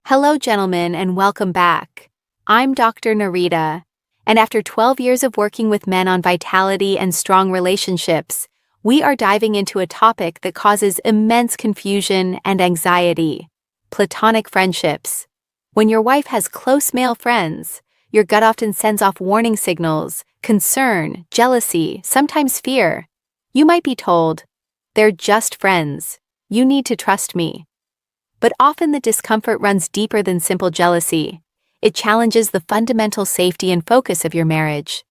Hello, gentlemen, and welcome back. I'm Dr. Narita, and after 12 years of working with men on vitality and strong relationships, we are diving into a topic that causes immense confusion and anxiety: platonic friendships. When your wife has close male friends, your gut often sends off warning signals: concern, jealousy, sometimes fear. You might be told, "They're just friends. You need to trust me." But often the discomfort runs deeper than simple jealousy. It challenges the fundamental safety and focus of your marriage.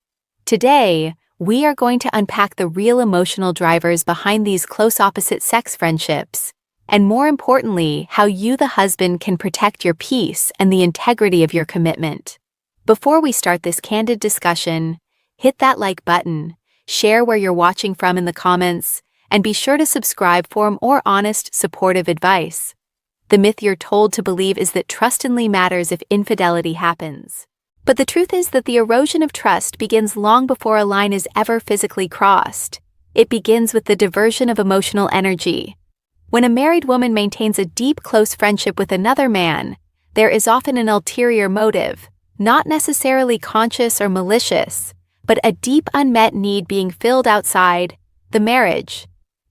Today, we are going to unpack the real emotional drivers behind these close opposite-sex friendships, and more importantly, how you, the husband, can protect your peace and the integrity of your commitment. Before we start this candid discussion, hit that like button, share where you're watching from in the comments, and be sure to subscribe for more honest, supportive advice. The myth you're told to believe is that trust only matters if infidelity happens. But the truth is that the erosion of trust begins long before a line is ever physically crossed. It begins with the diversion of emotional energy. When a married woman maintains a deep, close friendship with another man, there is often an ulterior motive, not necessarily conscious or malicious, but a deep unmet need being filled outside the marriage.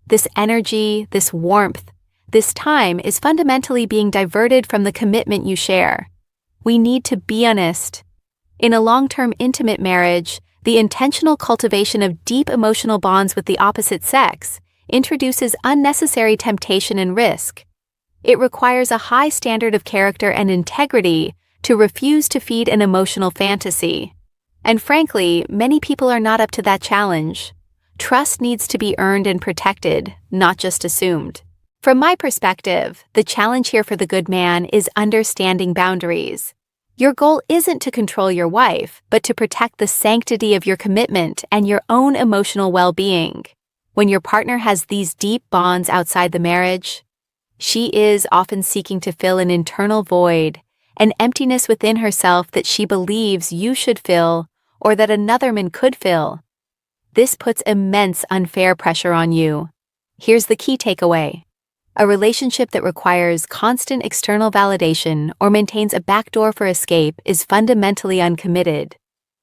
This energy, this warmth, this time is fundamentally being diverted from the commitment you share. We need to be honest. In a long-term intimate marriage, the intentional cultivation of deep emotional bonds with the opposite sex introduces unnecessary temptation and risk. It requires a high standard of character and integrity to refuse to feed an emotional fantasy. And frankly, many people are not up to that challenge. Trust needs to be earned and protected, not just assumed. From my perspective, the challenge here for the good man is understanding boundaries. Your goal isn't to control your wife, but to protect the sanctity of your commitment and your own emotional well-being. When your partner has these deep bonds outside the marriage, she is often seeking to fill an internal void, an emptiness within herself that she believes you should fill or that another man could fill. This puts immense unfair pressure on you. Here's the key takeaway. A relationship that requires constant external validation or maintains a backdoor for escape is fundamentally uncommitted.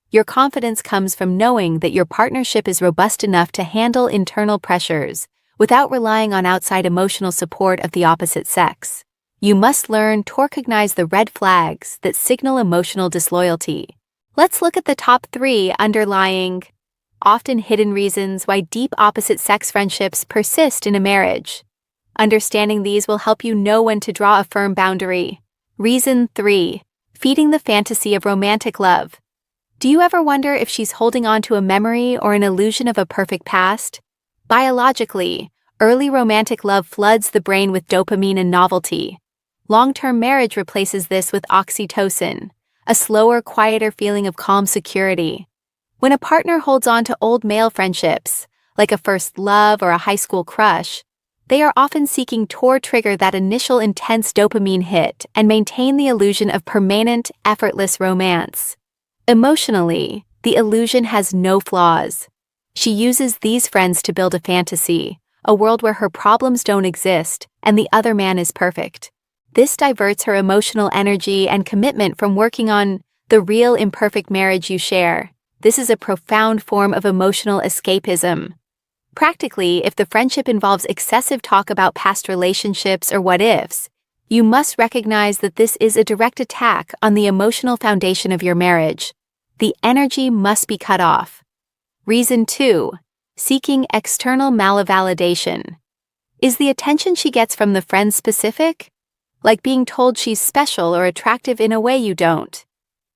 Your confidence comes from knowing that your partnership is robust enough to handle internal pressures without relying on outside emotional support of the opposite sex. You must learn to recognize the red flags that signal emotional disloyalty. Let's look at the top 3 underlying, often hidden reasons why deep opposite-sex friendships persist in a marriage. Understanding these will help you know when to draw a firm boundary. Reason 3. Feeding the fantasy of romantic love. Do you ever wonder if she's holding on to a memory or an illusion of a perfect past? Biologically, early romantic love floods the brain with dopamine and novelty. Long-term marriage replaces this with oxytocin, a slower, quieter feeling of calm security. When a partner holds on to old male friendships, like a first love or a high school crush, they are often seeking to trigger that initial intense dopamine hit and maintain the illusion of permanent, effortless romance. Emotionally, the illusion has no flaws. She uses these friends to build a fantasy, a world where her problems don't exist and the other man is perfect. This diverts her emotional energy and commitment from working on the real imperfect marriage you share. This is a profound form of emotional escapism. Practically, if the friendship involves excessive talk about past relationships or what-ifs, you must recognize that this is a direct attack on the emotional foundation of your marriage. The energy must be cut off. Reason 2. Seeking external validation. Is the attention she gets from the friends specific? Like being told she's special or attractive in a way you don't.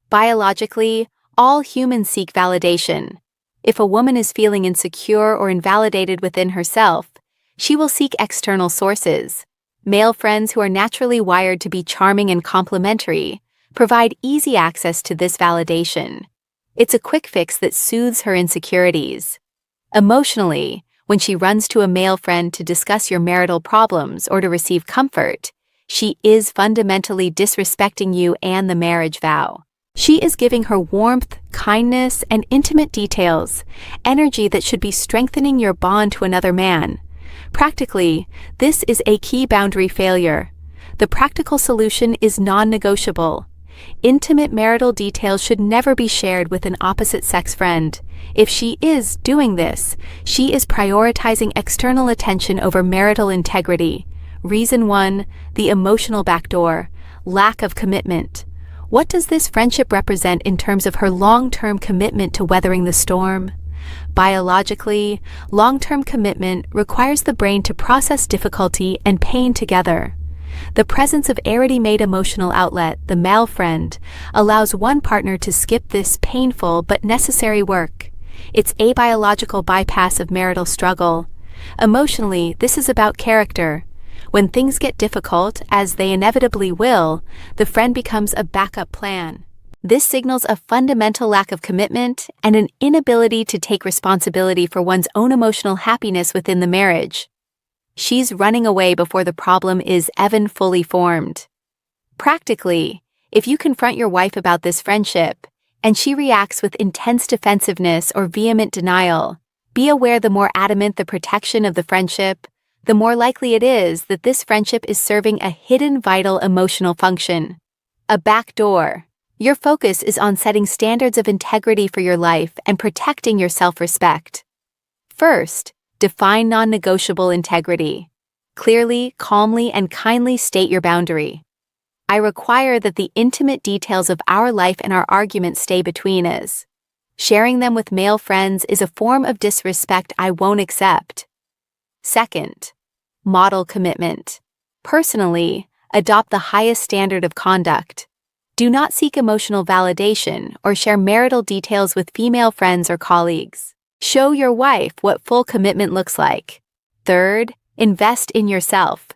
Biologically, all humans seek validation. If a woman is feeling insecure or invalidated within herself, she will seek external sources. Male friends who are naturally wired to be charming and complimentary provide easy access to this validation. It's a quick fix that soothes her insecurities. Emotionally, when she runs to a male friend to discuss your marital problems or to receive comfort, she is fundamentally disrespecting you and the marriage vow. She is giving her warmth, kindness, and intimate details, energy that should be strengthening your bond to another man. Practically, this is a key boundary failure. The practical solution is non-negotiable. Intimate marital details should never be shared with an opposite-sex friend. If she is doing this, she is prioritizing external attention over marital integrity. Reason 1, the emotional backdoor, lack of commitment. What does this friendship represent in terms of her long-term commitment to weathering the storm? Biologically, long-term commitment requires the brain to process difficulty and pain together. The presence of a ready-made emotional outlet, the male friend, allows one partner to skip this painful but necessary work. It's a biological bypass of marital struggle. Emotionally, this is about character. When things get difficult, as they inevitably will, the friend becomes a backup plan. This signals a fundamental lack of commitment and an inability to take responsibility for one's own emotional happiness within the marriage. She's running away before the problem is even fully formed. Practically, if you confront your wife about this friendship, and she reacts with intense defensiveness or vehement denial, be aware the more adamant the protection of the friendship, the more likely it is that this friendship is serving a hidden vital emotional function. A backdoor. Your focus is on setting standards of integrity for your life and protecting your self-respect. First, define non-negotiable integrity. Clearly, calmly, and kindly state your boundary. I require that the intimate details of our life and our arguments stay between us. Sharing them with male friends is a form of disrespect I won't accept. Second, model commitment. Personally, adopt the highest standard of conduct. Do not seek emotional validation or share marital details with female friends or colleagues. Show your wife what full commitment looks like. Third, invest in yourself.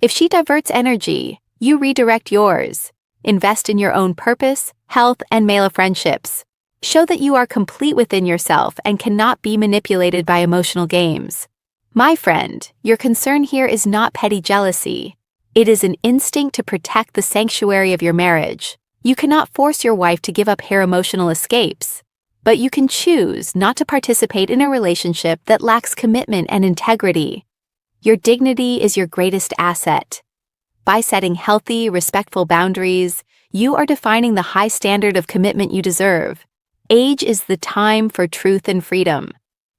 If she diverts energy, you redirect yours. Invest in your own purpose, health, and male friendships. Show that you are complete within yourself and cannot be manipulated by emotional games. My friend, your concern here is not petty jealousy. It is an instinct to protect the sanctuary of your marriage. You cannot force your wife to give up her emotional escapes, but you can choose not to participate in a relationship that lacks commitment and integrity. Your dignity is your greatest asset. By setting healthy, respectful boundaries, you are defining the high standard of commitment you deserve. Age is the time for truth and freedom.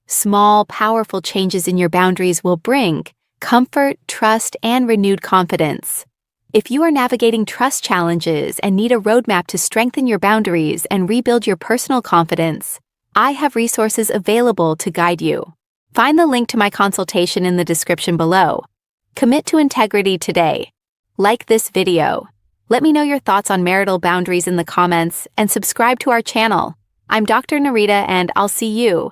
Small, powerful changes in your boundaries will bring comfort, trust, and renewed confidence. If you are navigating trust challenges and need a roadmap to strengthen your boundaries and rebuild your personal confidence, I have resources available to guide you. Find the link to my consultation in the description below. Commit to integrity today. Like this video. Let me know your thoughts on marital boundaries in the comments and subscribe to our channel. I'm Dr. Narita, and I'll see you